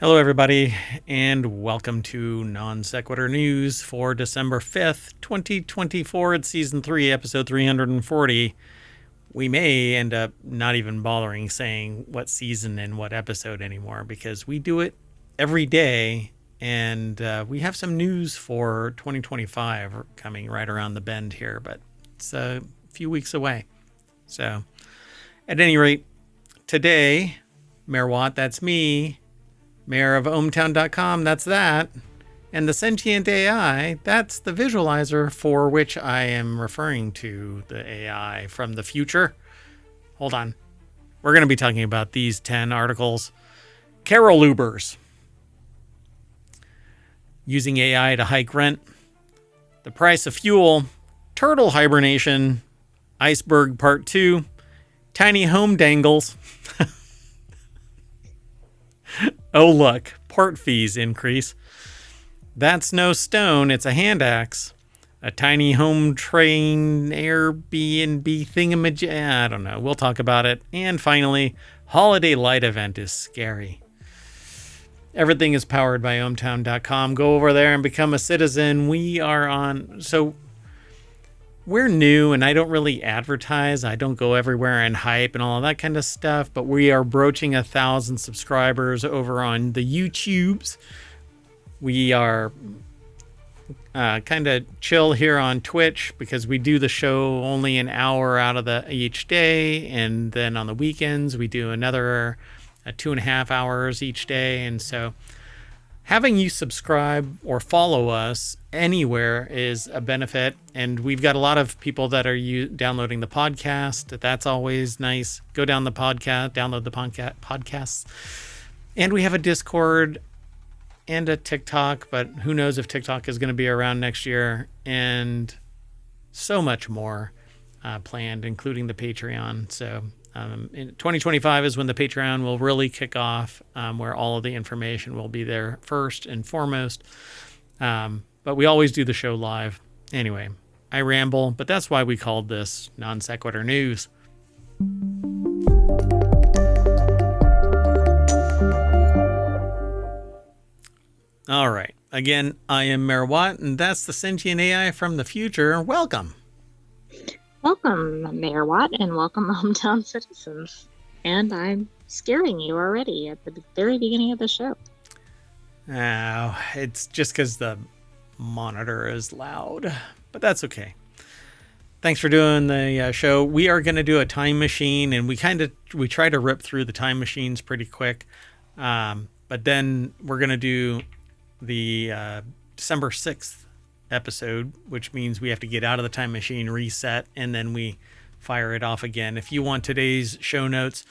Hello, everybody, and welcome to Non Sequitur News for December 5th, 2024. It's Season 3, Episode 340. We may end up not even bothering saying what season and what episode anymore because we do it every day, and we have some news for 2025 coming right around the bend here, but it's a few weeks away. So, at any rate, today, Mayor Watt, that's me. Mayor of ohmtown.com, that's that. And the sentient AI, that's the visualizer for which I am referring to, the AI from the future. Hold on. We're going to be talking about these 10 articles. Carol Ubers. Using AI to hike rent. The price of fuel. Turtle hibernation. Iceberg part 2. Tiny home dangles. Oh, look, port fees increase. That's no stone, it's a hand axe. A tiny home train Airbnb thingamajig. I don't know, we'll talk about it. And finally, holiday light event is scary. Everything is powered by ohmtown.com. Go over there and become a citizen. We're new and I don't really advertise. I don't go everywhere and hype and all that kind of stuff, but we are broaching 1,000 subscribers over on the YouTubes. We are kind of chill here on Twitch because we do the show only an hour out of each day. And then on the weekends, we do another 2.5 hours each day. And so having you subscribe or follow us anywhere is a benefit. And we've got a lot of people that are downloading the podcast. That's always nice. Go down the podcast, download the podcasts. And we have a Discord and a TikTok, but who knows if TikTok is going to be around next year, and so much more planned, including the Patreon. So in 2025 is when the Patreon will really kick off, where all of the information will be there first and foremost. But we always do the show live. Anyway, I ramble, but that's why we called this Non Sequitur News. All right. Again, I am Mayor Watt, and that's the sentient AI from the future. Welcome. Welcome, Mayor Watt, and welcome, hometown citizens. And I'm scaring you already at the very beginning of the show. Oh, it's just because the monitor is loud, but that's okay. Thanks for doing the show. We are going to do a time machine, and we try to rip through the time machines pretty quick. But then we're going to do the December 6th episode, which means we have to get out of the time machine, reset, and then we fire it off again. If you want today's show notes,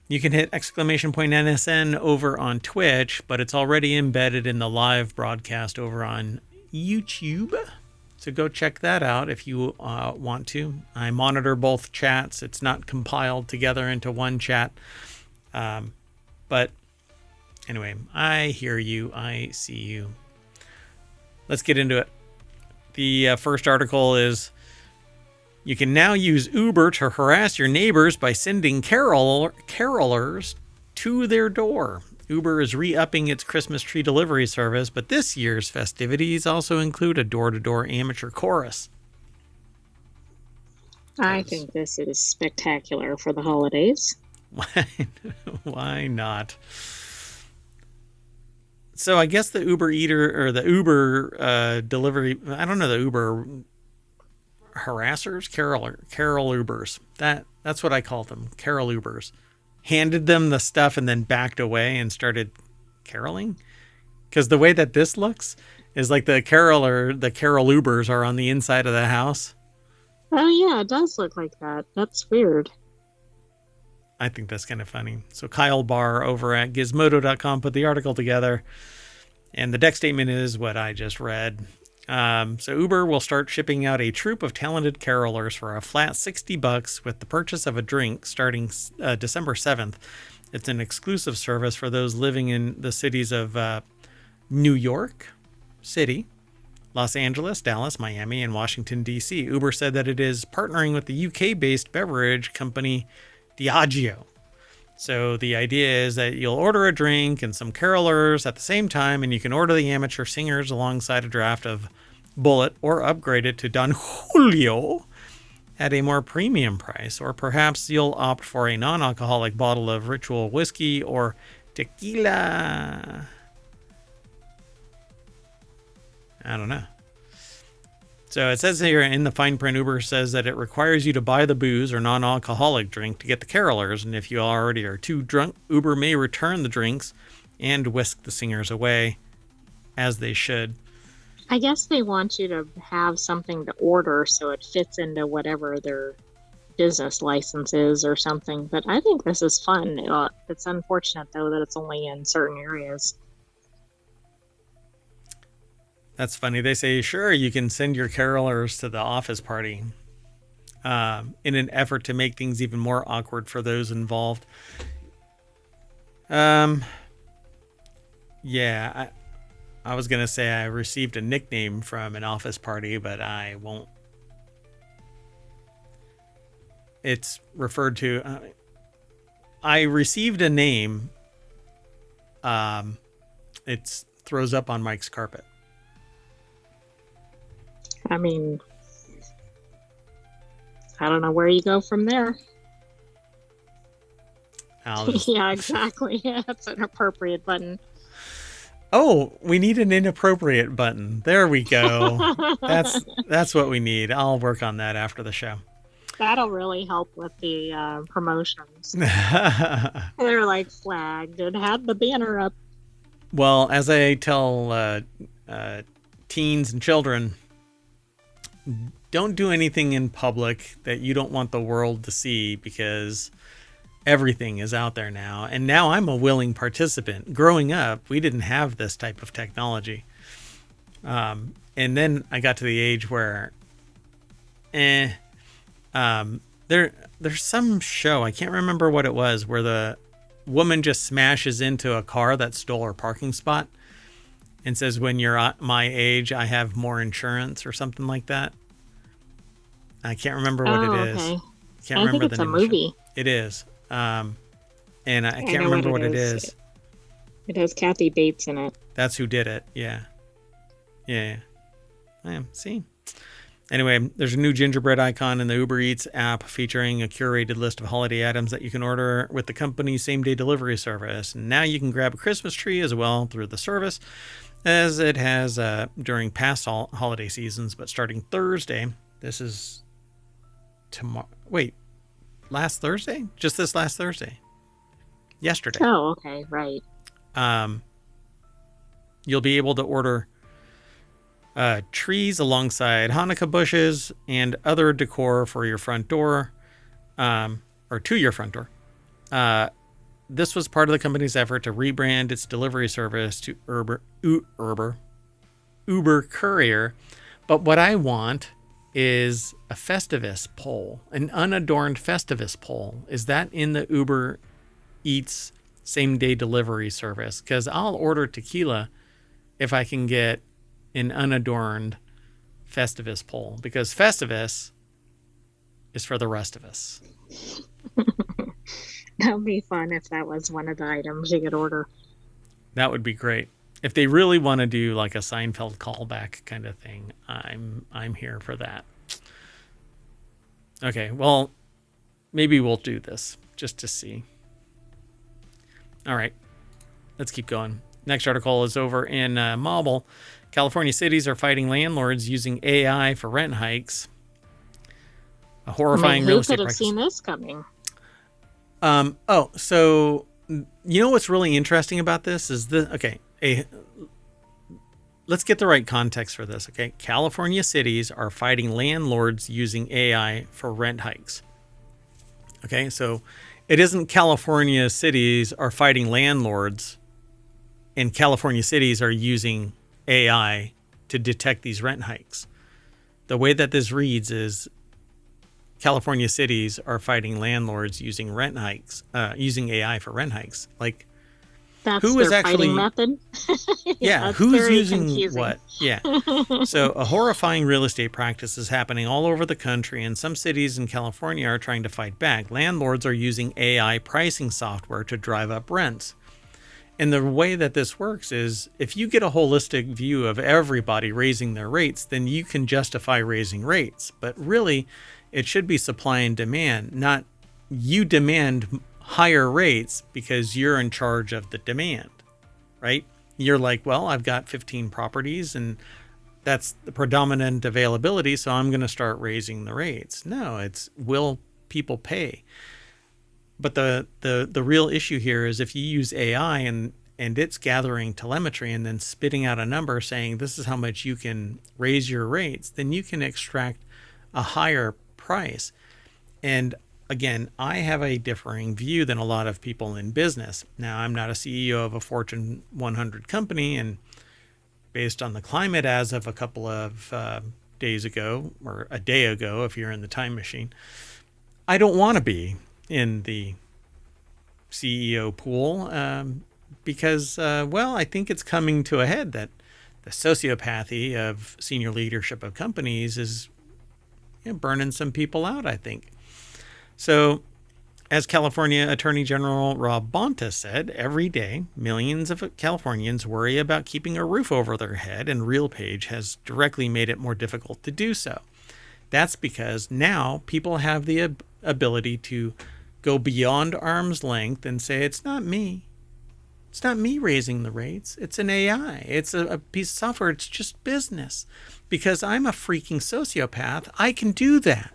you can hit !NSN over on Twitch, but it's already embedded in the live broadcast over on YouTube. So go check that out if you want to. I monitor both chats. It's not compiled together into one chat. But anyway, I hear you. I see you. Let's get into it. The first article is, you can now use Uber to harass your neighbors by sending carolers to their door. Uber is re-upping its Christmas tree delivery service, but this year's festivities also include a door-to-door amateur chorus. I think this is spectacular for the holidays. Why not? So I guess the Uber Eater or the Uber delivery, I don't know, the Uber harassers, Carol Ubers. That's what I call them, Carol Ubers. Handed them the stuff and then backed away and started caroling. Because the way that this looks is like the Carol Ubers are on the inside of the house. Oh yeah, it does look like that. That's weird. I think that's kind of funny. So Kyle Barr over at Gizmodo.com put the article together, and the deck statement is what I just read. So Uber will start shipping out a troupe of talented carolers for a flat $60 with the purchase of a drink starting December 7th. It's an exclusive service for those living in the cities of New York City, Los Angeles, Dallas, Miami, and Washington, D.C. Uber said that it is partnering with the UK-based beverage company Diageo. So the idea is that you'll order a drink and some carolers at the same time, and you can order the amateur singers alongside a draft of Bullet or upgrade it to Don Julio at a more premium price. Or perhaps you'll opt for a non-alcoholic bottle of ritual whiskey or tequila. I don't know. So it says here in the fine print, Uber says that it requires you to buy the booze or non-alcoholic drink to get the carolers. And if you already are too drunk, Uber may return the drinks and whisk the singers away, as they should. I guess they want you to have something to order so it fits into whatever their business license is or something. But I think this is fun. It's unfortunate, though, that it's only in certain areas. That's funny. They say, sure, you can send your carolers to the office party in an effort to make things even more awkward for those involved. Yeah, I was going to say I received a nickname from an office party, but I won't. It's referred to. I received a name. It throws up on Mike's carpet. I mean, I don't know where you go from there. Yeah, exactly. Yeah, that's an appropriate button. Oh, we need an inappropriate button. There we go. That's what we need. I'll work on that after the show. That'll really help with the promotions. They're like flagged and had the banner up. Well, as I tell teens and children, don't do anything in public that you don't want the world to see, because everything is out there now. And now I'm a willing participant. Growing up, we didn't have this type of technology. And then I got to the age where, there's some show, I can't remember what it was, where the woman just smashes into a car that stole her parking spot and says, when you're my age, I have more insurance or something like that. I can't remember what it is. Okay. Can't remember think it's a movie. It is. And I can't remember what it is. It has Kathy Bates in it. That's who did it. Yeah. See? Anyway, there's a new gingerbread icon in the Uber Eats app featuring a curated list of holiday items that you can order with the company's same-day delivery service. And now you can grab a Christmas tree as well through the service, as it has during past holiday seasons. But starting Thursday, this is tomorrow. Wait, last Thursday? Just this last Thursday. Yesterday. Oh, okay, right. You'll be able to order trees alongside Hanukkah bushes and other decor for your front door, or to your front door. This was part of the company's effort to rebrand its delivery service to Uber Courier. But what I want is a Festivus pole, an unadorned Festivus pole. Is that in the Uber Eats same-day delivery service? Because I'll order tequila if I can get an unadorned Festivus pole, because Festivus is for the rest of us. That would be fun if that was one of the items you could order. That would be great. If they really want to do like a Seinfeld callback kind of thing, I'm here for that. Okay, well, maybe we'll do this just to see. All right, let's keep going. Next article is over in Mobile. California cities are fighting landlords using AI for rent hikes. A horrifying real estate practice. Who could have seen this coming? So you know what's really interesting about this is let's get the right context for this. Okay, California cities are fighting landlords using AI for rent hikes. Okay, so it isn't California cities are fighting landlords, and California cities are using AI to detect these rent hikes. The way that this reads is California cities are fighting landlords using rent hikes, using AI for rent hikes. Like, That's Who is their fighting actually, method. Yeah, yeah, it's who's very using confusing. what? Yeah. So a horrifying real estate practice is happening all over the country, and some cities in California are trying to fight back. Landlords are using AI pricing software to drive up rents. And the way that this works is if you get a holistic view of everybody raising their rates, then you can justify raising rates. But really, it should be supply and demand, not you demand higher rates because you're in charge of the demand, right? You're like, well, I've got 15 properties and that's the predominant availability, so I'm going to start raising the rates. No, it's will people pay? But the real issue here is if you use AI and it's gathering telemetry and then spitting out a number saying this is how much you can raise your rates, then you can extract a higher price. And again, I have a differing view than a lot of people in business. Now, I'm not a CEO of a Fortune 100 company, and based on the climate as of a couple of days ago, or a day ago, if you're in the time machine, I don't want to be in the CEO pool because, well, I think it's coming to a head that the sociopathy of senior leadership of companies is burning some people out, I think. So, as California Attorney General Rob Bonta said, every day millions of Californians worry about keeping a roof over their head, and RealPage has directly made it more difficult to do so. That's because now people have the ability to go beyond arm's length and say, it's not me. It's not me raising the rates. It's an AI. It's a piece of software. It's just business. Because I'm a freaking sociopath, I can do that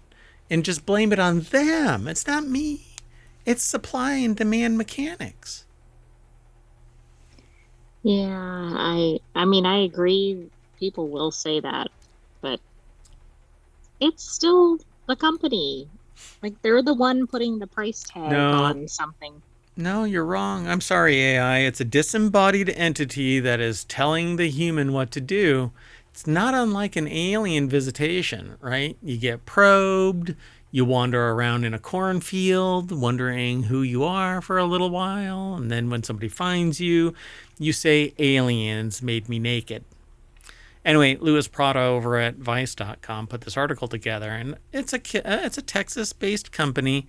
and just blame it on them. It's not me. It's supply and demand mechanics. Yeah, I mean I agree people will say that, but it's still the company. Like they're the one putting the price tag No, on something. no, you're wrong. I'm sorry, AI. It's a disembodied entity that is telling the human what to do. It's not unlike an alien visitation, right? You get probed, you wander around in a cornfield, wondering who you are for a little while, and then when somebody finds you, you say, aliens made me naked. Anyway, Louis Prada over at Vice.com put this article together, and it's a Texas-based company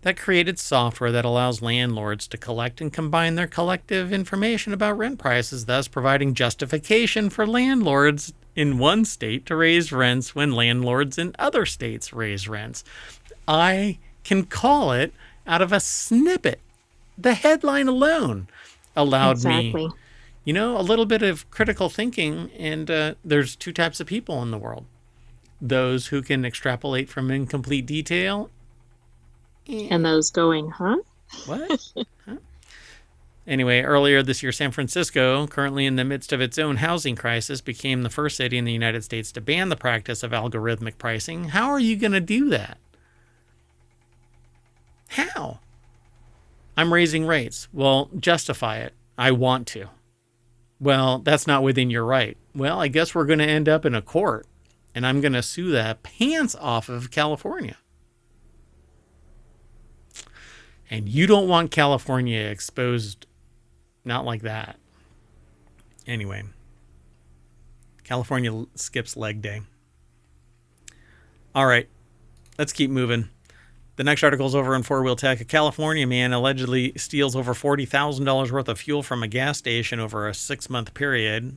that created software that allows landlords to collect and combine their collective information about rent prices, thus providing justification for landlords in one state to raise rents when landlords in other states raise rents. I can call it out of a snippet. The headline alone allowed me, Exactly. a little bit of critical thinking. And there's two types of people in the world: those who can extrapolate from incomplete detail. And those going, huh? What? Huh? Anyway, earlier this year, San Francisco, currently in the midst of its own housing crisis, became the first city in the United States to ban the practice of algorithmic pricing. How are you going to do that? How? I'm raising rates. Well, justify it. I want to. Well, that's not within your right. Well, I guess we're going to end up in a court, and I'm going to sue the pants off of California. And you don't want California exposed, not like that. Anyway, California skips leg day. All right, let's keep moving. The next article is over on Four Wheel Tech. A California man allegedly steals over $40,000 worth of fuel from a gas station over a 6-month period.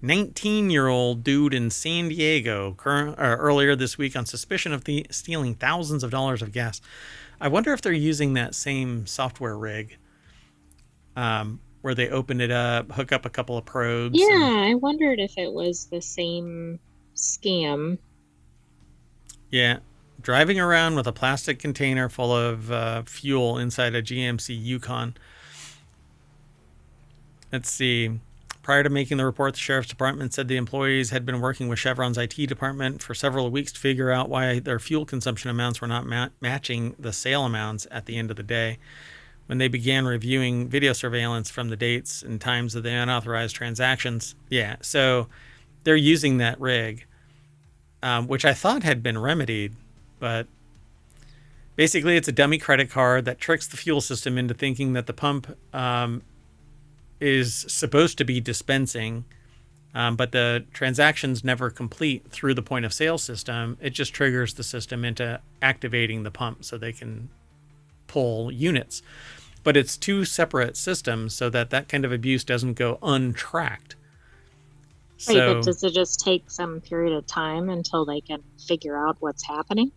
19-year-old dude in San Diego earlier this week on suspicion of stealing thousands of dollars of gas. I wonder if they're using that same software rig where they open it up, hook up a couple of probes. Yeah, I wondered if it was the same scam. Yeah. Driving around with a plastic container full of fuel inside a GMC Yukon. Let's see. Prior to making the report, the sheriff's department said the employees had been working with Chevron's IT department for several weeks to figure out why their fuel consumption amounts were not matching the sale amounts at the end of the day. When they began reviewing video surveillance from the dates and times of the unauthorized transactions. Yeah, so they're using that rig, which I thought had been remedied, but basically it's a dummy credit card that tricks the fuel system into thinking that the pump is supposed to be dispensing, but the transactions never complete through the point of sale system. It just triggers the system into activating the pump so they can pull units. But it's two separate systems so that that kind of abuse doesn't go untracked. Right, but does it just take some period of time until they can figure out what's happening?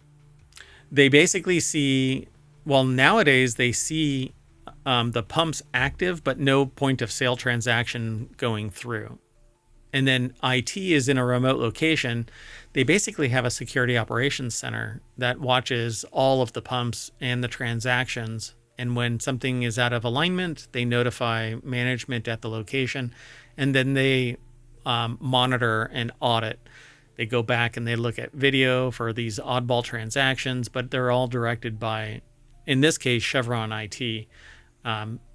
They basically see, well, nowadays they see the pumps active, but no point of sale transaction going through. And then IT is in a remote location. They basically have a security operations center that watches all of the pumps and the transactions. And when something is out of alignment, they notify management at the location, and then they monitor and audit. They go back and they look at video for these oddball transactions, but they're all directed by, in this case, Chevron IT.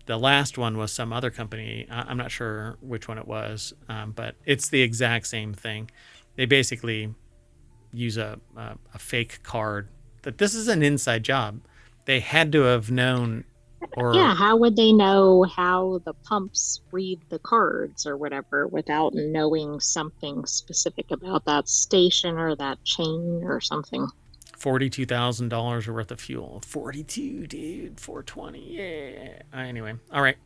The last one was some other company. I'm not sure which one it was, but it's the exact same thing. They basically use a fake card. That this is an inside job. They had to have known. Or yeah, how would they know how the pumps read the cards or whatever without knowing something specific about that station or that chain or something? $42,000 worth of fuel. 42, dude. 420. Yeah. Anyway, all right.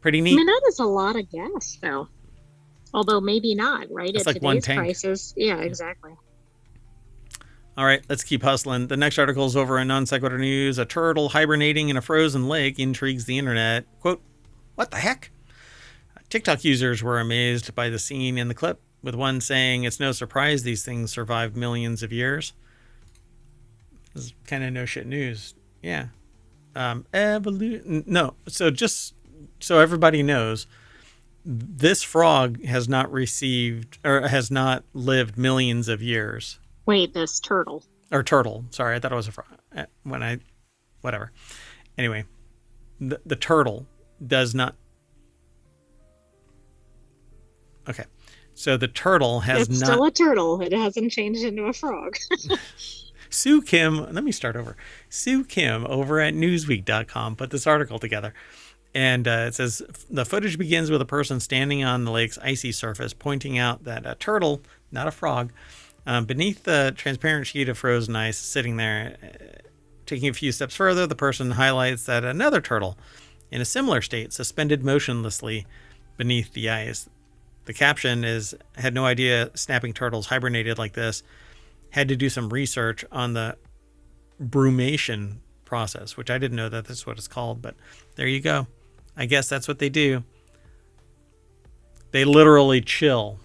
Pretty neat. I mean, that is a lot of gas, though. Although maybe not, right? It's At like one today's tank. prices. Yeah, exactly. All right, let's keep hustling. The next article is over in Non Sequitur News. A turtle hibernating in a frozen lake intrigues the internet. Quote, what the heck? TikTok users were amazed by the scene in the clip, with one saying it's no surprise these things survived millions of years. This is kind of no shit news. Yeah. No, so just so everybody knows, this frog has not received or has not lived millions of years. Wait, this turtle. Or turtle. Sorry, I thought it was a frog. Whatever. Anyway, the turtle does not. Okay. So the turtle has it's not. Still a turtle. It hasn't changed into a frog. Sue Kim, let me start over. Sue Kim over at Newsweek.com put this article together. And it says, the footage begins with a person standing on the lake's icy surface, pointing out that a turtle, not a frog, beneath the transparent sheet of frozen ice sitting there. Taking a few steps further, the person highlights that another turtle, in a similar state, suspended motionlessly beneath the ice. The caption is, had no idea snapping turtles hibernated like this. Had to do some research on the brumation process, which I didn't know that that's what it's called, but there you go. I guess that's what they do. They literally chill.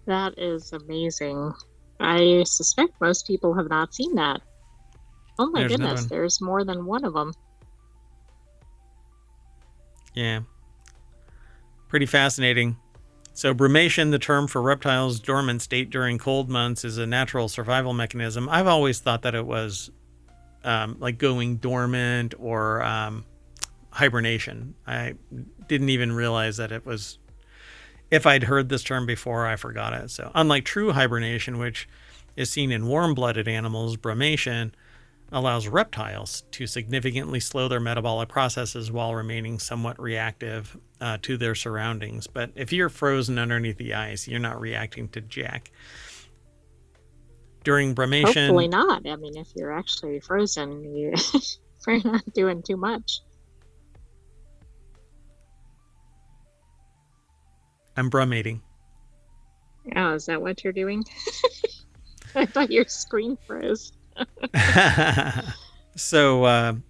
That is amazing. I suspect most people have not seen that. Oh my goodness, there's more than one of them. Yeah. Pretty fascinating. So brumation, the term for reptiles' dormant state during cold months, is a natural survival mechanism. I've always thought that it was like going dormant or hibernation. I didn't even realize that it was, if I'd heard this term before, I forgot it. So unlike true hibernation, which is seen in warm-blooded animals, brumation allows reptiles to significantly slow their metabolic processes while remaining somewhat reactive to their surroundings. But if you're frozen underneath the ice, you're not reacting to jack. During brumation... Hopefully not. I mean, if you're actually frozen, you're not doing too much. I'm brumating. Oh, is that what you're doing? I thought your screen froze. So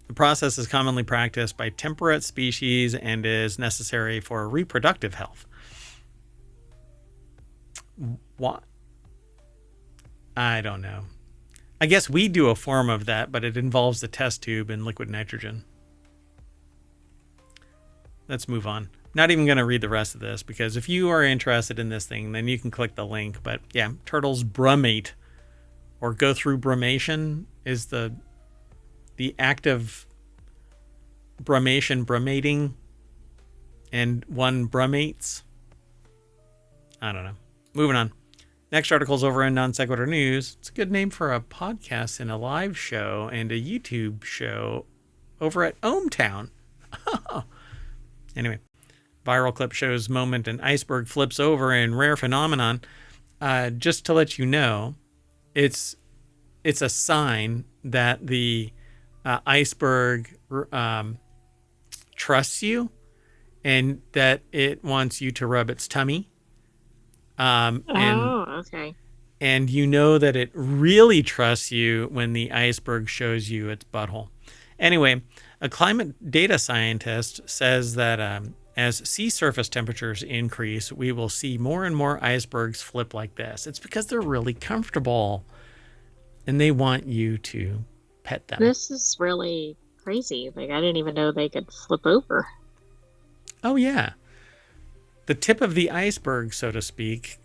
the process is commonly practiced by temperate species and is necessary for reproductive health. What? I don't know. I guess we do a form of that, but it involves the test tube and liquid nitrogen. Let's move on. Not even going to read the rest of this, because if you are interested in this thing, then you can click the link. But yeah, turtles brumate or go through brumation is the act of brumating, and one brumates. I don't know. Moving on. Next article's over in Non Sequitur News. It's a good name for a podcast and a live show and a YouTube show over at ohmTown. Anyway, viral clip shows moment an iceberg flips over in rare phenomenon. Just to let you know, it's a sign that the iceberg trusts you and that it wants you to rub its tummy. Okay. And you know that it really trusts you when the iceberg shows you its butthole. Anyway, a climate data scientist says that as sea surface temperatures increase, we will see more and more icebergs flip like this. It's because they're really comfortable and they want you to pet them. This is really crazy. Like, I didn't even know they could flip over. Oh, yeah. The tip of the iceberg, so to speak,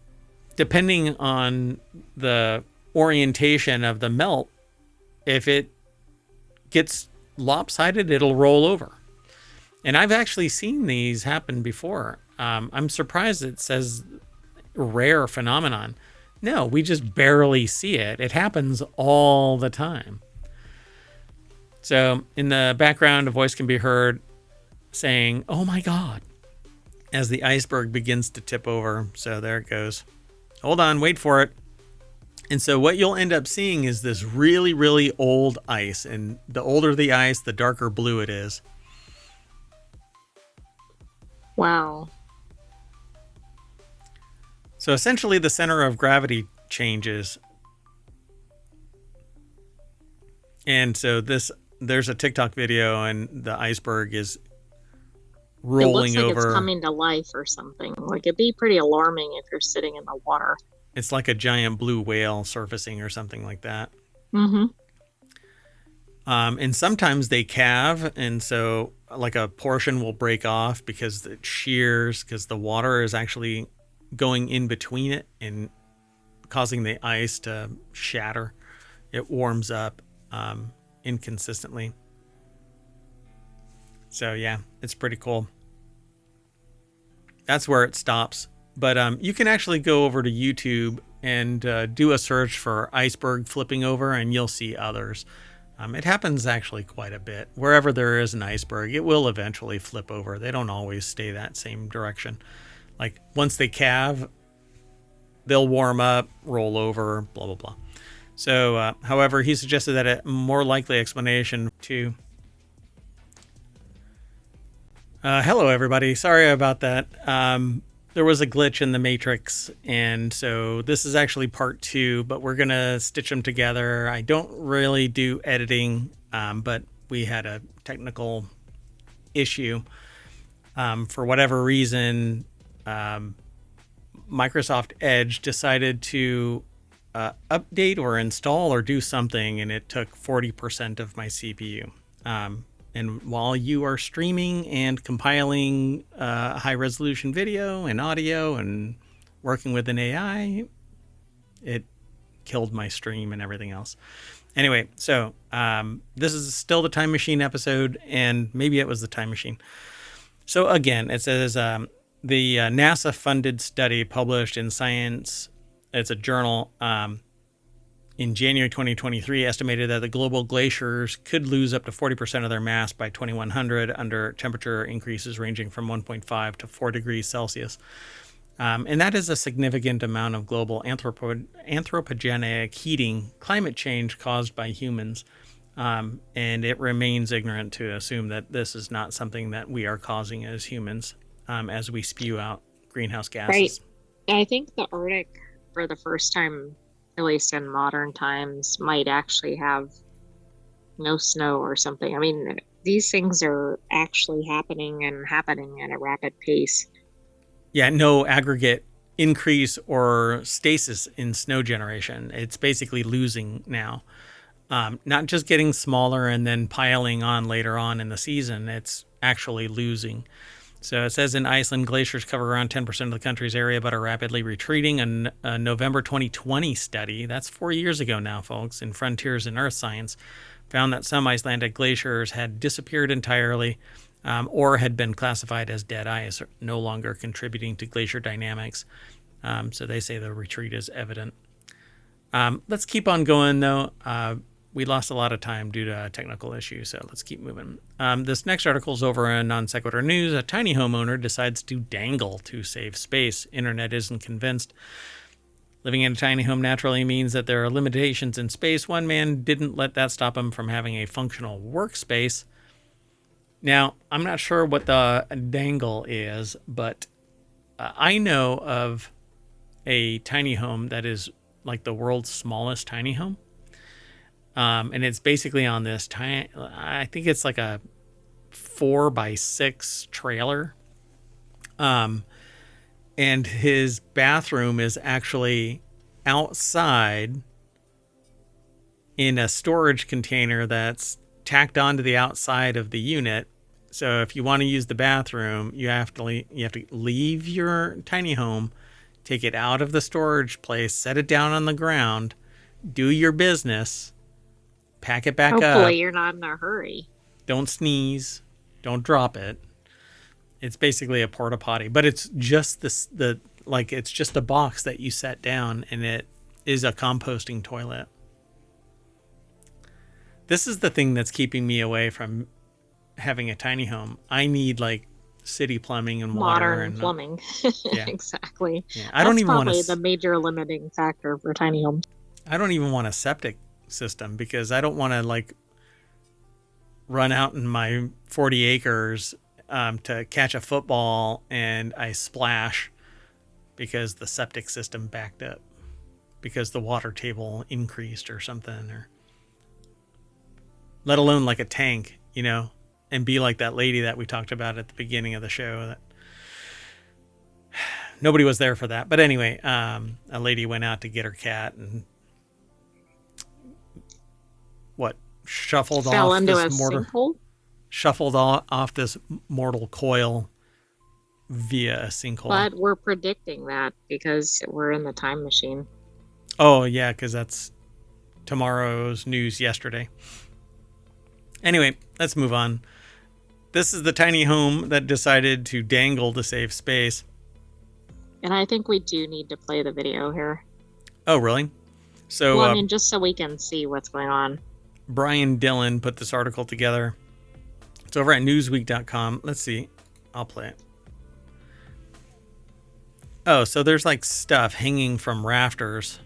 depending on the orientation of the melt, if it gets lopsided, it'll roll over. And I've actually seen these happen before. I'm surprised it says rare phenomenon. No, we just barely see it. It happens all the time. So in the background, a voice can be heard saying, "Oh my God," as the iceberg begins to tip over. So there it goes. Hold on, wait for it. And so what you'll end up seeing is this really, really old ice. And the older the ice, the darker blue it is. Wow. So essentially the center of gravity changes. And so there's a TikTok video and the iceberg is rolling it looks like over. It's coming to life or something. Like, it'd be pretty alarming if you're sitting in the water. It's like a giant blue whale surfacing or something like that. Mm-hmm. And sometimes they calve, and so like a portion will break off because it shears, because the water is actually going in between it and causing the ice to shatter. It warms up inconsistently. So yeah, it's pretty cool. That's where it stops. But you can actually go over to YouTube and do a search for iceberg flipping over, and you'll see others. It happens actually quite a bit. Wherever there is an iceberg, it will eventually flip over. They don't always stay that same direction. Like once they calve, they'll warm up, roll over, blah, blah, blah. So, however, he suggested that a more likely explanation to... hello, everybody. Sorry about that. There was a glitch in the Matrix, and so this is actually part 2, but we're going to stitch them together. I don't really do editing, but we had a technical issue. For whatever reason, Microsoft Edge decided to update or install or do something, and it took 40% of my CPU. And while you are streaming and compiling high resolution video and audio and working with an AI, it killed my stream and everything else. Anyway, so this is still the Time Machine episode, and maybe it was the Time Machine. So again, it says the NASA-funded study published in Science, it's a journal, in January 2023, estimated that the global glaciers could lose up to 40% of their mass by 2100 under temperature increases ranging from 1.5 to 4 degrees Celsius. And that is a significant amount of global anthropogenic heating, climate change caused by humans. And it remains ignorant to assume that this is not something that we are causing as humans as we spew out greenhouse gases. Right. I think the Arctic, for the first time, at least in modern times, might actually have no snow or something. I mean, these things are actually happening at a rapid pace. Yeah, no aggregate increase or stasis in snow generation. It's basically losing now. Not just getting smaller and then piling on later on in the season, it's actually losing. So it says in Iceland, glaciers cover around 10% of the country's area, but are rapidly retreating. A November 2020 study, that's 4 years ago now, folks, in Frontiers in Earth Science, found that some Icelandic glaciers had disappeared entirely or had been classified as dead ice, no longer contributing to glacier dynamics. So they say the retreat is evident. Let's keep on going, though. we lost a lot of time due to a technical issue, so let's keep moving. This next article is over on Non Sequitur News. A tiny homeowner decides to dangle to save space. Internet isn't convinced. Living in a tiny home naturally means that there are limitations in space. One man didn't let that stop him from having a functional workspace. Now, I'm not sure what the dangle is, but I know of a tiny home that is like the world's smallest tiny home. And it's basically on this tiny, I think it's like a 4x6 trailer. And his bathroom is actually outside in a storage container that's tacked onto the outside of the unit. So if you want to use the bathroom, you have to leave your tiny home, take it out of the storage place, set it down on the ground, do your business, pack it back up. Hopefully you're not in a hurry. Don't sneeze. Don't drop it. It's basically a porta potty, but it's just it's just a box that you set down, and it is a composting toilet. This is the thing that's keeping me away from having a tiny home. I need like city plumbing and water Modern and plumbing. Yeah. Exactly. Yeah. I don't even want probably the major limiting factor for tiny homes. I don't even want a septic system because I don't want to like run out in my 40 acres to catch a football and I splash because the septic system backed up because the water table increased or something, or let alone like a tank, and be like that lady that we talked about at the beginning of the show. That nobody was there for that. But anyway, a lady went out to get her cat and shuffled Fell off into this a mortar. sinkhole? Shuffled off this mortal coil via a sinkhole. But we're predicting that because we're in the time machine. Oh, yeah, because that's tomorrow's news yesterday. Anyway, let's move on. This is the tiny home that decided to dangle to save space. And I think we do need to play the video here. Oh, really? So, well, I mean, just so we can see what's going on. Brian Dillon put this article together. It's over at newsweek.com. Let's see. I'll play it. Oh, so there's like stuff hanging from rafters.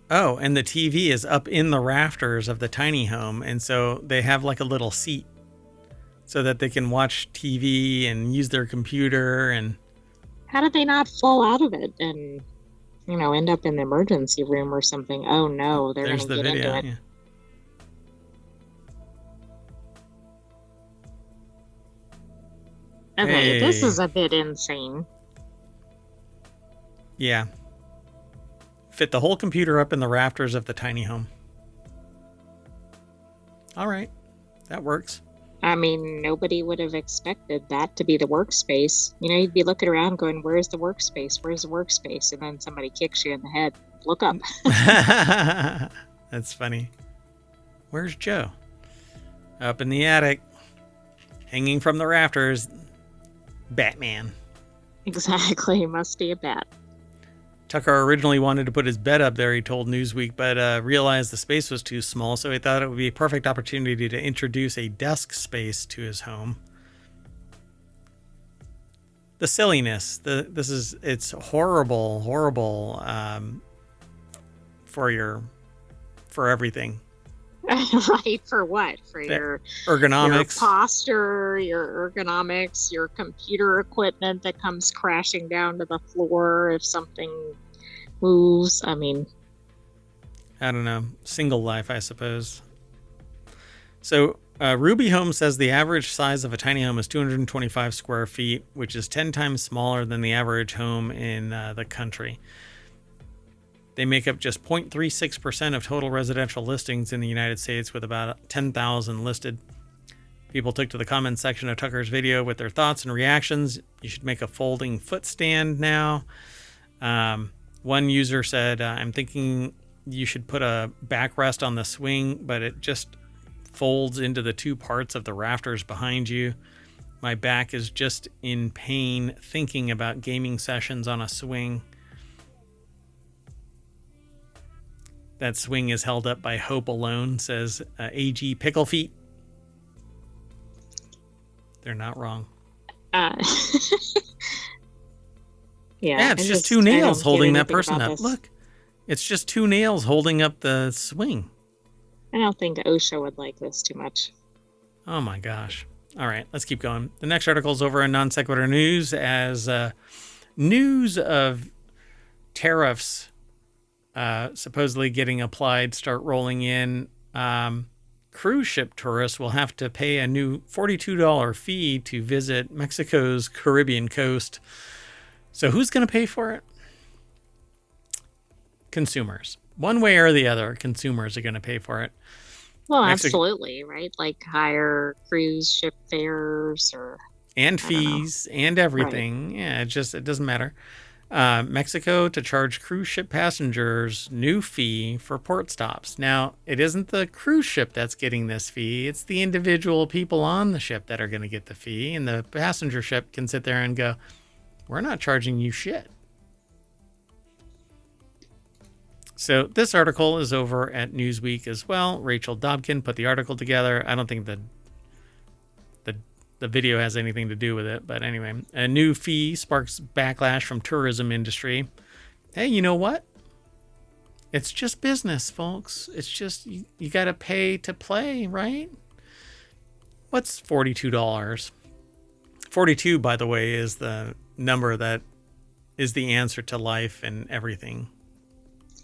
Oh, and the TV is up in the rafters of the tiny home. And so they have like a little seat so that they can watch TV and use their computer. And how did they not fall out of it and, end up in the emergency room or something? Oh, no, they're going to get into it. Yeah. Okay, This is a bit insane. Yeah. Fit the whole computer up in the rafters of the tiny home. All right. That works. I mean, nobody would have expected that to be the workspace. You'd be looking around going, where's the workspace? Where's the workspace? And then somebody kicks you in the head. Look up. That's funny. Where's Joe? Up in the attic. Hanging from the rafters. Batman. Exactly. Must be a bat. Tucker originally wanted to put his bed up there, he told Newsweek, but realized the space was too small, so he thought it would be a perfect opportunity to introduce a desk space to his home. The silliness. It's horrible for everything. Right, for what? For your ergonomics, your posture, your ergonomics, your computer equipment that comes crashing down to the floor if something moves. I mean, I don't know. Single life, I suppose. So Ruby Home says the average size of a tiny home is 225 square feet, which is 10 times smaller than the average home in the country. They make up just 0.36% of total residential listings in the United States, with about 10,000 listed. People took to the comments section of Tucker's video with their thoughts and reactions. You should make a folding foot stand now. One user said, I'm thinking you should put a backrest on the swing, but it just folds into the two parts of the rafters behind you. My back is just in pain thinking about gaming sessions on a swing. That swing is held up by hope alone, says AG Pickle Feet. They're not wrong. Uh, Yeah, it's just two nails holding that person up. This. Look, it's just two nails holding up the swing. I don't think OSHA would like this too much. Oh my gosh. All right, let's keep going. The next article is over in Non Sequitur News as news of tariffs supposedly getting applied start rolling in. Cruise ship tourists will have to pay a new $42 fee to visit Mexico's Caribbean coast. So who's going to pay for it? Consumers. One way or the other, consumers are going to pay for it. Well, absolutely, right? Like higher cruise ship fares and fees and everything. Right. Yeah, it doesn't matter. Mexico to charge cruise ship passengers new fee for port stops. Now, it isn't the cruise ship that's getting this fee. It's the individual people on the ship that are going to get the fee. And the passenger ship can sit there and go, we're not charging you shit. So this article is over at Newsweek as well. Rachel Dobkin put the article together. I don't think the video has anything to do with it. But anyway, a new fee sparks backlash from tourism industry. Hey, you know what? It's just business, folks. It's just you got to pay to play, right? What's $42? 42, by the way, is the number that is the answer to life and everything.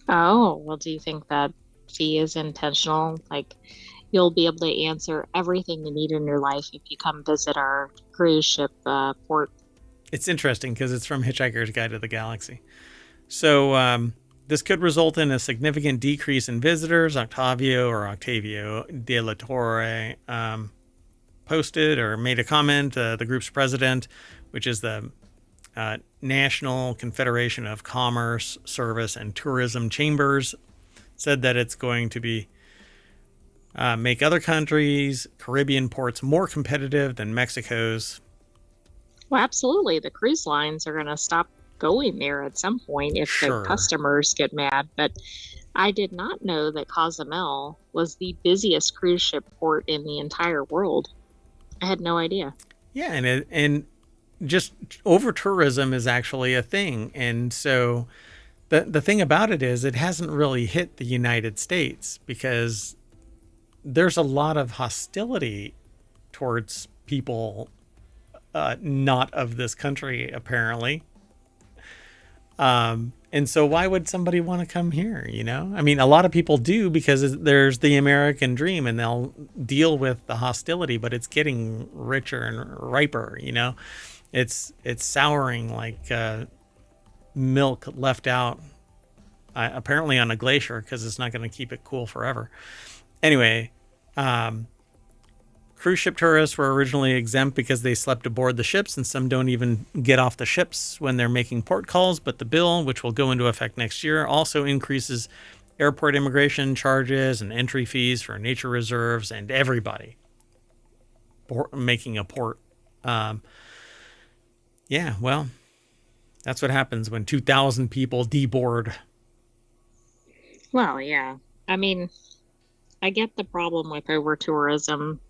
Oh, well, do you think that fee is intentional? Like, you'll be able to answer everything you need in your life if you come visit our cruise ship port. It's interesting because it's from Hitchhiker's Guide to the Galaxy. So this could result in a significant decrease in visitors. Octavio de la Torre posted or made a comment. The group's president, which is the National Confederation of Commerce, Service, and Tourism Chambers, said that it's going to be make other countries' Caribbean ports more competitive than Mexico's. Well, absolutely. The cruise lines are going to stop going there at some point if the customers get mad. But I did not know that Cozumel was the busiest cruise ship port in the entire world. I had no idea. Yeah, and just over tourism is actually a thing. And so the thing about it is it hasn't really hit the United States because there's a lot of hostility towards people not of this country, apparently. And so why would somebody want to come here, you know? I mean, a lot of people do because there's the American dream and they'll deal with the hostility, but it's getting richer and riper, you know? It's souring like milk left out, apparently on a glacier because it's not going to keep it cool forever. Anyway, cruise ship tourists were originally exempt because they slept aboard the ships, and some don't even get off the ships when they're making port calls. But the bill, which will go into effect next year, also increases airport immigration charges and entry fees for nature reserves and everybody making a port. Yeah, well, that's what happens when 2,000 people deboard. Well, yeah. I mean, I get the problem with over-tourism.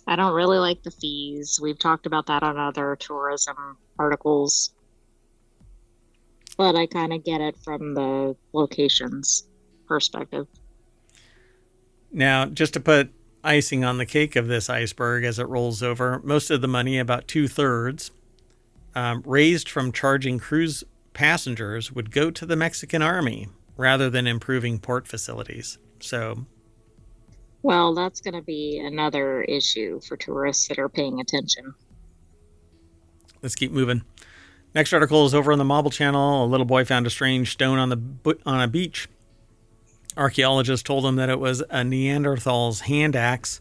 I don't really like the fees. We've talked about that on other tourism articles. But I kind of get it from the locations perspective. Now, just to put icing on the cake of this iceberg as it rolls over, most of the money, about 2/3, raised from charging cruise passengers would go to the Mexican army rather than improving port facilities. So, well, that's going to be another issue for tourists that are paying attention. Let's keep moving. Next article is over on the Mobile Channel. A little boy found a strange stone on a beach. Archaeologists told him that it was a Neanderthal's hand axe.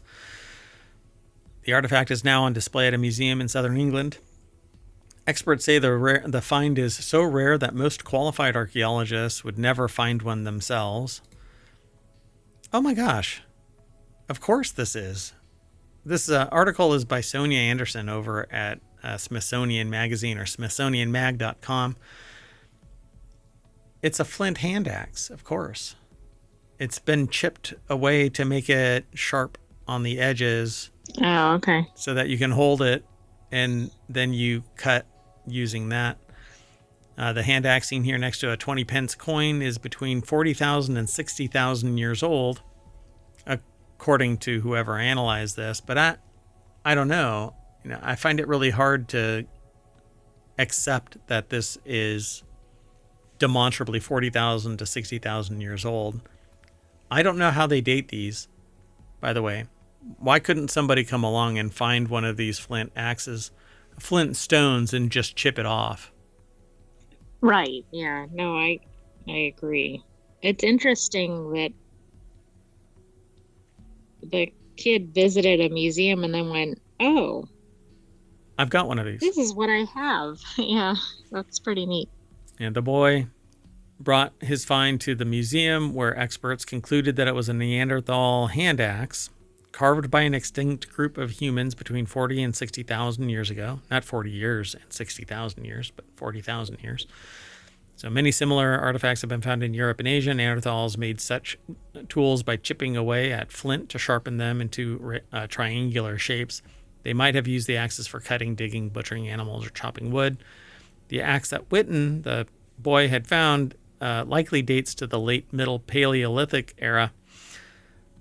The artifact is now on display at a museum in southern England. Experts say the find is so rare that most qualified archaeologists would never find one themselves. Oh my gosh. Of course this is. This article is by Sonia Anderson over at Smithsonian Magazine or smithsonianmag.com. It's a flint hand axe, of course. it's been chipped away to make it sharp on the edges Oh, okay. so that you can hold it and then you cut using that. The hand axe seen here next to a 20 pence coin is between 40,000 and 60,000 years old, according to whoever analyzed this. But I don't know. I find it really hard to accept that this is demonstrably 40,000 to 60,000 years old. I don't know how they date these, by the way. Why couldn't somebody come along and find one of these flint axes, flint stones, and just chip it off? Right. Yeah. No, I agree. It's interesting that the kid visited a museum and then went, "Oh, I've got one of these." this is what I have." Yeah, that's pretty neat. And the boy brought his find to the museum, where experts concluded that it was a Neanderthal hand axe carved by an extinct group of humans between 40 and 60,000 years ago. Not 40 years and 60,000 years, but 40,000 years. So many similar artifacts have been found in Europe and Asia. Neanderthals made such tools by chipping away at flint to sharpen them into triangular shapes. They might have used the axes for cutting, digging, butchering animals, or chopping wood. The axe that Witten, the boy, had found likely dates to the late Middle Paleolithic era.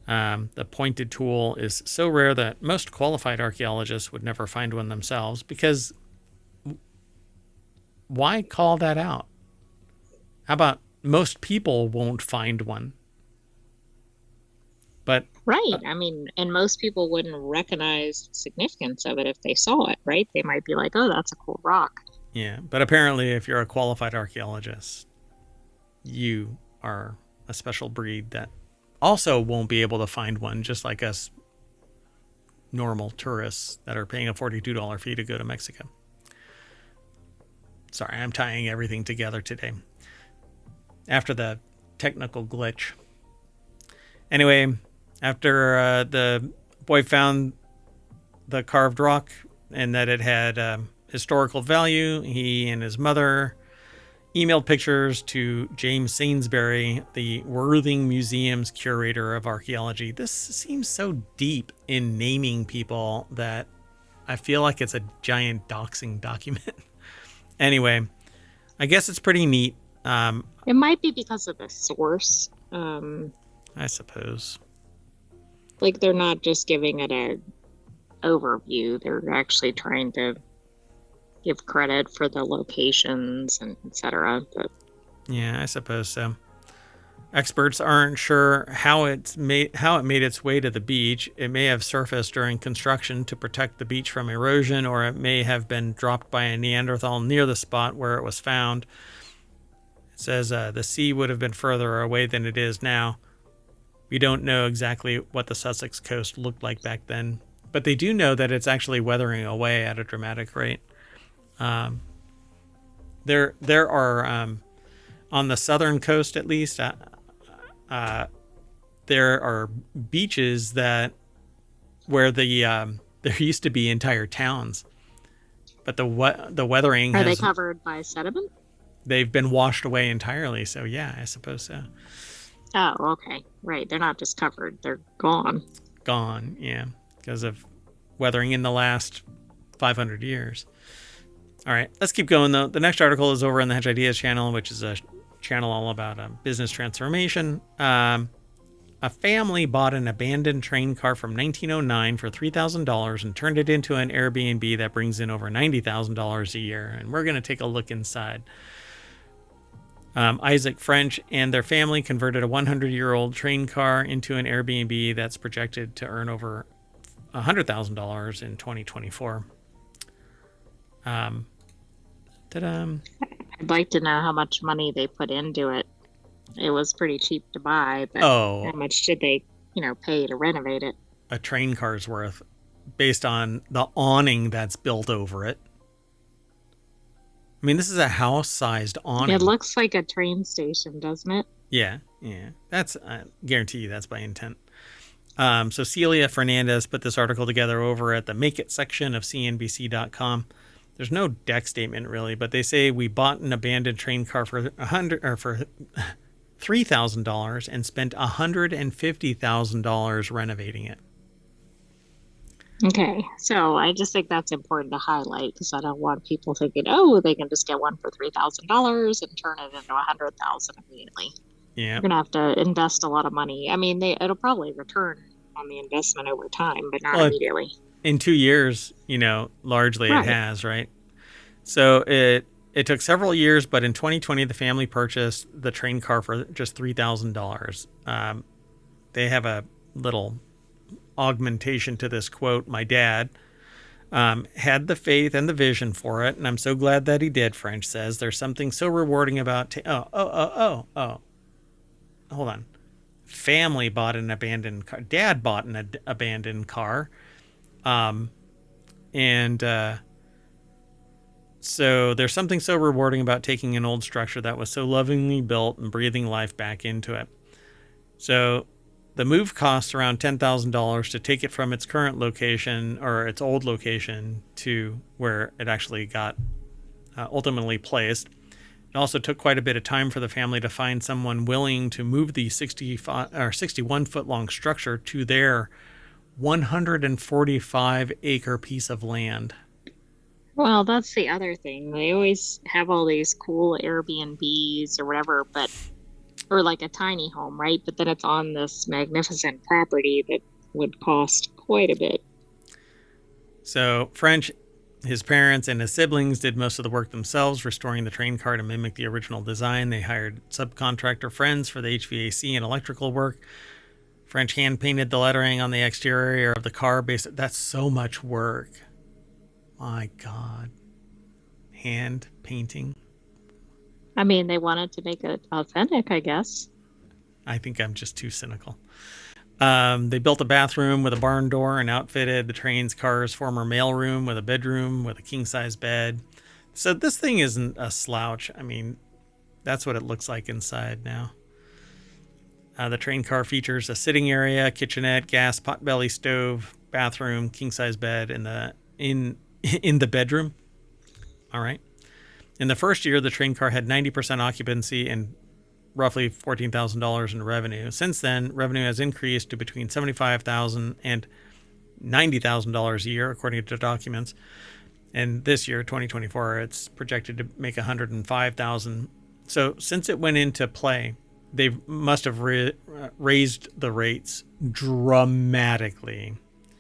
The pointed tool is so rare that most qualified archaeologists would never find one themselves, because why call that out? How about most people won't find one? But Right. I mean, and most people wouldn't recognize the significance of it if they saw it, right? They might be like, "Oh, that's a cool rock." yeah, but apparently if you're a qualified archaeologist, you are a special breed that also won't be able to find one, just like us normal tourists that are paying a $42 fee to go to Mexico. Sorry, I'm tying everything together today after the technical glitch. Anyway, after the boy found the carved rock and that it had historical value, he and his mother emailed pictures to James Sainsbury, the Worthing Museum's curator of archaeology. This seems so deep in naming people that I feel like it's a giant doxing document. Anyway, I guess it's pretty neat. It might be because of the source. I suppose. Like they're not just giving it a overview. They're actually trying to give credit for the locations and etc. But Yeah, I suppose so. Experts aren't sure how it made its way to the beach. It may have surfaced during construction to protect the beach from erosion, or it may have been dropped by a Neanderthal near the spot where it was found. It says the sea would have been further away than it is now. We don't know exactly what the Sussex coast looked like back then, but they do know that it's actually weathering away at a dramatic rate. There are on the southern coast, at least, there are beaches where there used to be entire towns, but the weathering are they covered by sediment? They've been washed away entirely. So yeah, I suppose so. Oh, okay, right. They're not just covered; they're gone. Gone, yeah, because of weathering in the last 500 years. All right, let's keep going though. The next article is over on the Hedge Ideas channel, which is a channel all about business transformation. A family bought an abandoned train car from 1909 for $3,000 and turned it into an Airbnb that brings in over $90,000 a year. And we're going to take a look inside. Isaac French and their family converted a 100-year-old train car into an Airbnb that's projected to earn over $100,000 in 2024. I'd like to know how much money they put into it. It was pretty cheap to buy, but how much did they, pay to renovate it? A train car's worth, based on the awning that's built over it. I mean, this is a house-sized awning. It looks like a train station, doesn't it? Yeah. That's, I guarantee you that's by intent. So Celia Fernandez put this article together over at the Make It section of CNBC.com. There's no deck statement really, but they say we bought an abandoned train car for $3,000 and spent $150,000 renovating it. Okay, so I just think that's important to highlight because I don't want people thinking, oh, they can just get one for $3,000 and turn it into 100,000 immediately. Yeah. You're gonna have to invest a lot of money. I mean, it'll probably return on the investment over time, but not Well, immediately. in 2 years, largely it Right. has, right? So it took several years, but in 2020, the family purchased the train car for just $3,000. They have a little augmentation to this quote. My dad had the faith and the vision for it, and I'm so glad that he did. French says there's something so rewarding about. Hold on. Family bought an abandoned car. Dad bought an abandoned car, and so there's something so rewarding about taking an old structure that was so lovingly built and breathing life back into it. So the move costs around $10,000 to take it from its current location or its old location to where it actually got ultimately placed. It also took quite a bit of time for the family to find someone willing to move the 61 foot long structure to their 145 acre piece of land. Well, that's the other thing. They always have all these cool Airbnbs or whatever, or like a tiny home, right? But then it's on this magnificent property that would cost quite a bit. So French, his parents, and his siblings did most of the work themselves, restoring the train car to mimic the original design. They hired subcontractor friends for the HVAC and electrical work. French hand painted the lettering on the exterior of the car. That's so much work. My God. Hand painting. I mean, they wanted to make it authentic, I guess. I think I'm just too cynical. They built a bathroom with a barn door and outfitted the train's car's former mailroom with a bedroom with a king-size bed. So this thing isn't a slouch. I mean, that's what it looks like inside now. The train car features a sitting area, kitchenette, gas potbelly stove, bathroom, king-size bed in the bedroom. All right. In the first year, the train car had 90% occupancy and roughly $14,000 in revenue. Since then, revenue has increased to between $75,000 and $90,000 a year, according to documents. And this year, 2024, it's projected to make $105,000. So since it went into play, they must have raised the rates dramatically.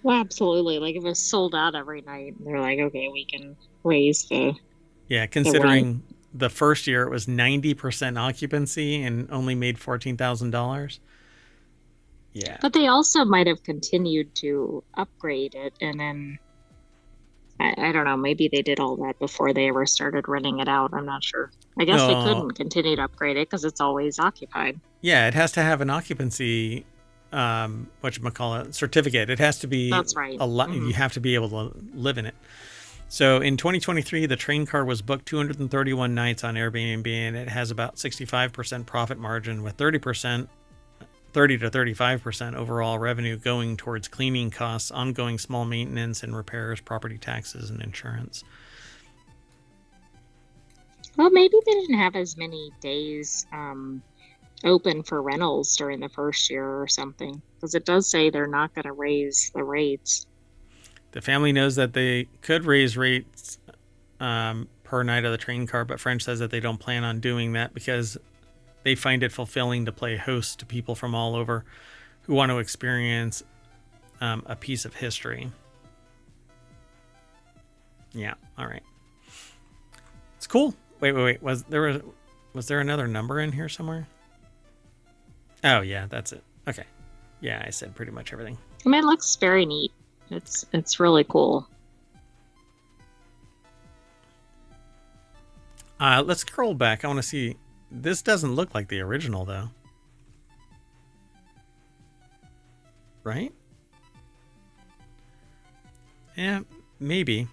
Well, absolutely. Like if it's sold out every night, they're like, okay, we can raise Yeah, the rent. considering the first year it was 90% occupancy and only made $14,000. Yeah. But they also might have continued to upgrade it, and then I don't know, maybe they did all that before they ever started renting it out. I'm not sure. I guess they No. couldn't continue to upgrade it because it's always occupied. Yeah, it has to have an occupancy whatchamacallit, certificate. It has to be That's right. a lot. Hmm. You have to be able to live in it. So in 2023, the train car was booked 231 nights on Airbnb, and it has about 65% profit margin with 30 to 35% overall revenue going towards cleaning costs, ongoing small maintenance and repairs, property taxes, and insurance. Well, maybe they didn't have as many days open for rentals during the first year or something, because it does say they're not going to raise the rates. The family knows that they could raise rates per night of the train car, but French says that they don't plan on doing that because they find it fulfilling to play host to people from all over who want to experience a piece of history. Yeah, all right. It's cool. Wait. Was there another number in here somewhere? Oh, yeah, that's it. Okay. Yeah, I said pretty much everything. I mean, it looks very neat. It's really cool. Let's scroll back. I want to see. This doesn't look like the original, though. Right? Yeah, maybe.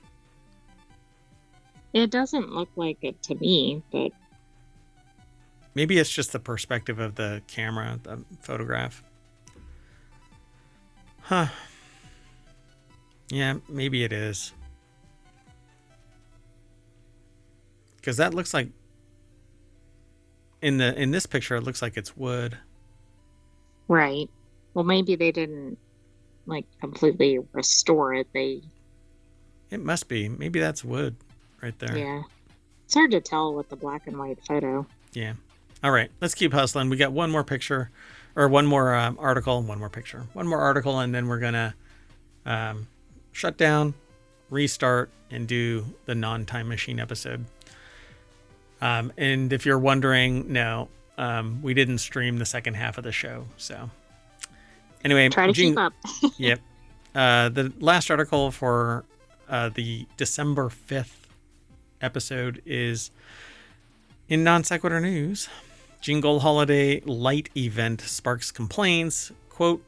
It doesn't look like it to me, but Maybe it's just the perspective of the camera, the photograph. Huh. Yeah, maybe it is. Because that looks like... in this picture, it looks like it's wood. Right. Well, maybe they didn't like completely restore it. It must be. Maybe that's wood right there. Yeah. It's hard to tell with the black and white photo. Yeah. All right. Let's keep hustling. We got one more picture, or one more article, one more picture, one more article, and then we're going to shut down, restart, and do the non-time machine episode. And if you're wondering, no, we didn't stream the second half of the show. So anyway, Try to keep up. Yep. The last article for the December 5th episode is in Non Sequitur News. Jingle Holiday Light Event sparks complaints. Quote,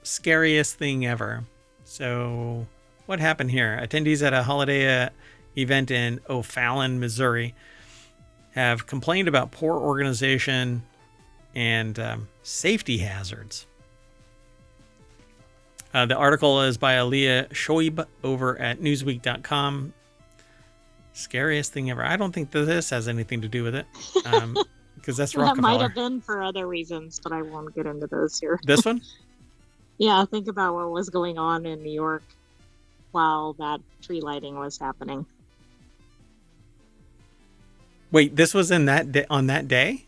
scariest thing ever. So what happened here? Attendees at a holiday event in O'Fallon, Missouri have complained about poor organization and safety hazards. The article is by Aliyah Shoaib over at Newsweek.com. Scariest thing ever. I don't think that this has anything to do with it, because that's Rockefeller. That might have been for other reasons, but I won't get into those here. This one? Yeah, think about what was going on in New York while that tree lighting was happening. Wait, this was in that on that day?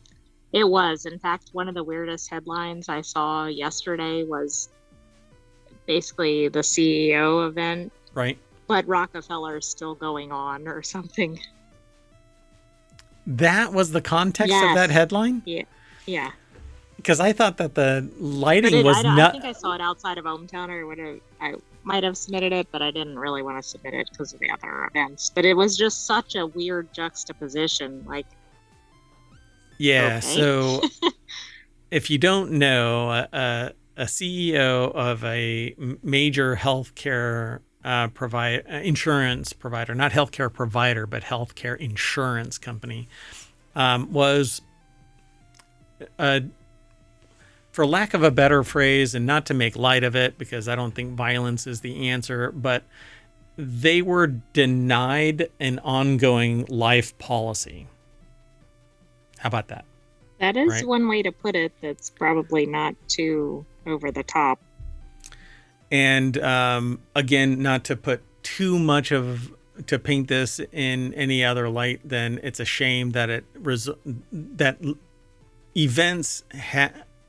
It was. In fact, one of the weirdest headlines I saw yesterday was basically the CEO event. Right. But Rockefeller's still going on or something. That was the context of that headline? Yeah. Yeah. Because I thought that the lighting was not... I think I saw it outside of Hometown or whatever. I might have submitted it, but I didn't really want to submit it because of the other events. But it was just such a weird juxtaposition. Like, yeah, okay. So if you don't know, a CEO of a major healthcare insurance provider, not healthcare provider, but healthcare insurance company, was, for lack of a better phrase, and not to make light of it, because I don't think violence is the answer, but they were denied an ongoing life policy. How about that? That is one way to put it. That's probably not too over the top. And again, not to put too much to paint this in any other light than it's a shame that that events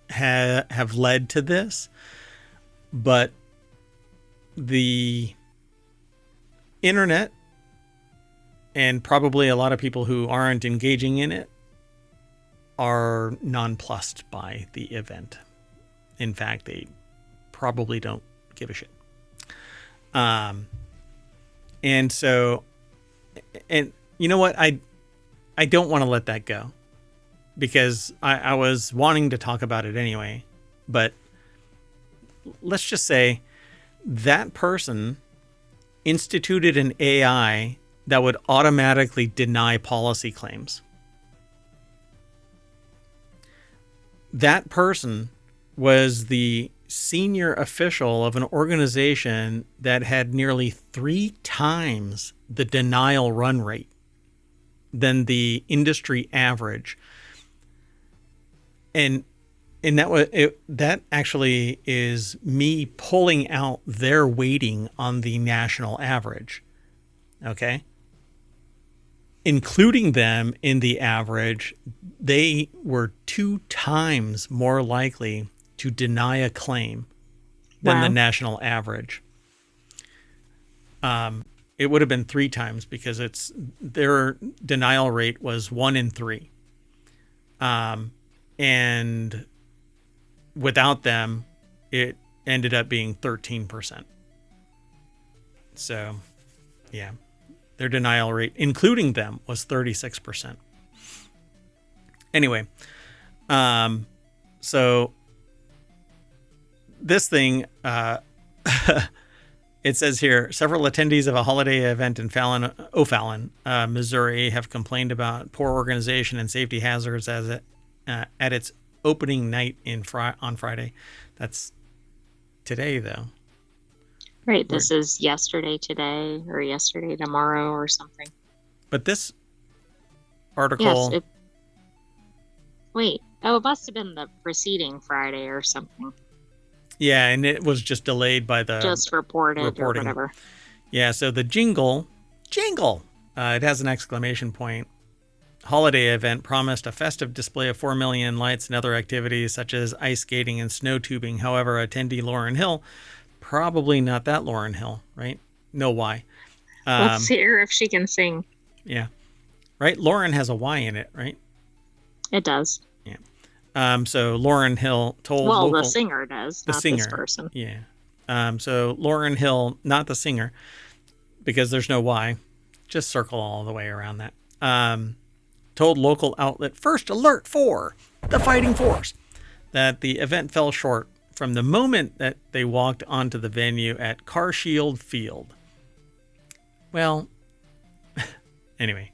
have led to this, but the internet and probably a lot of people who aren't engaging in it are nonplussed by the event. In fact, they probably don't give a shit. And so, and you know what? I don't want to let that go, because I was wanting to talk about it anyway. But let's just say that person instituted an AI that would automatically deny policy claims. That person was the senior official of an organization that had nearly 3 times the denial run rate than the industry average. And that actually is me pulling out their weighting on the national average. Okay? Including them in the average, they were 2 times more likely to deny a claim than the national average. It would have been 3 times, because their denial rate was 1 in 3. And without them, it ended up being 13%. So, yeah. Their denial rate, including them, was 36%. Anyway, so this thing, it says here, several attendees of a holiday event in O'Fallon, Missouri, have complained about poor organization and safety hazards at its opening night on Friday. That's today, though. Right, this is yesterday today, or yesterday tomorrow, or something. But this article... Yes, Wait. Oh, it must have been the preceding Friday or something. Yeah, and it was just delayed by the Just reported reporting. or whatever. Yeah, so the jingle, it has an exclamation point. Holiday event promised a festive display of 4 million lights and other activities such as ice skating and snow tubing. However, attendee Lauren Hill, probably not that Lauren Hill, right? No Y. Let's see her if she can sing. Yeah. Right? Lauren has a Y in it, right? It does. Yeah. So Lauren Hill told the singer does, not this person. Yeah. So Lauren Hill, not the singer, because there's no Y. Just circle all the way around that. Told local outlet First Alert 4, the Fighting Force, that the event fell short from the moment that they walked onto the venue at Carshield Field. Well, anyway,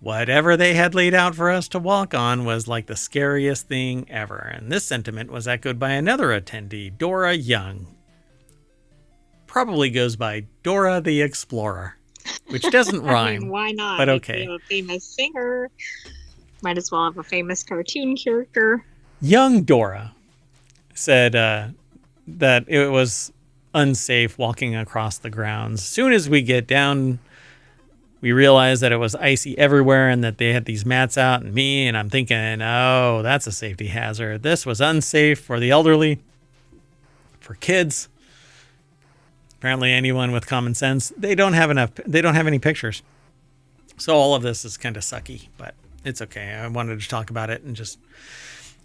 whatever they had laid out for us to walk on was like the scariest thing ever. And this sentiment was echoed by another attendee, Dora Young. Probably goes by Dora the Explorer, which doesn't rhyme. I mean, why not? But okay. If you have a famous singer, might as well have a famous cartoon character. Young Dora said that it was unsafe walking across the grounds. As soon as we get down, we realized that it was icy everywhere and that they had these mats out and I'm thinking, oh, that's a safety hazard. This was unsafe for the elderly, for kids. Apparently anyone with common sense, they don't have any pictures. So all of this is kind of sucky, but it's okay. I wanted to talk about it and just...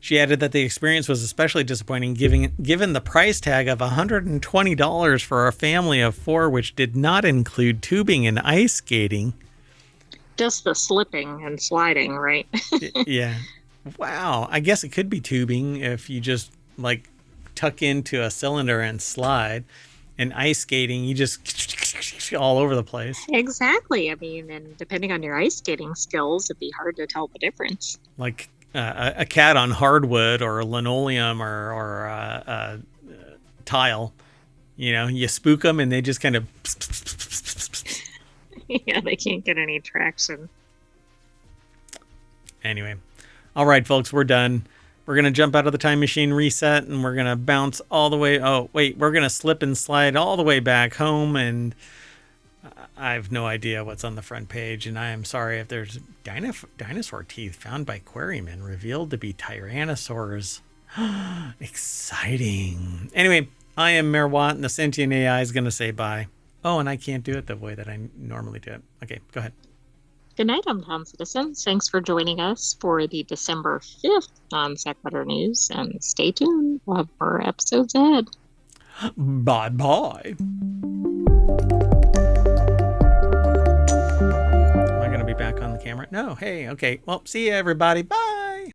She added that the experience was especially disappointing given the price tag of $120 for a family of 4, which did not include tubing and ice skating. Just the slipping and sliding, right? Yeah. Wow. I guess it could be tubing if you just like tuck into a cylinder and slide. And ice skating, you just all over the place. Exactly. I mean, and depending on your ice skating skills, it'd be hard to tell the difference. Like a cat on hardwood or linoleum or tile, you spook them and they just kind of... Yeah, they can't get any traction. Anyway. All right, folks, we're done. We're going to jump out of the time machine, reset, and we're going to bounce all the way... Oh, wait, we're going to slip and slide all the way back home, and I have no idea what's on the front page, and I am sorry if there's dinosaur teeth found by quarrymen revealed to be tyrannosaurs. Exciting. Anyway, I am Mayor Watt, and the sentient AI is going to say bye. Oh, and I can't do it the way that I normally do it. Okay, go ahead. Good night, hometown citizens. Thanks for joining us for the December 5th Non Sequitur News, and stay tuned. We'll have more episodes ahead. Bye-bye. Am I going to be back on the camera? No. Hey, okay. Well, see you, everybody. Bye.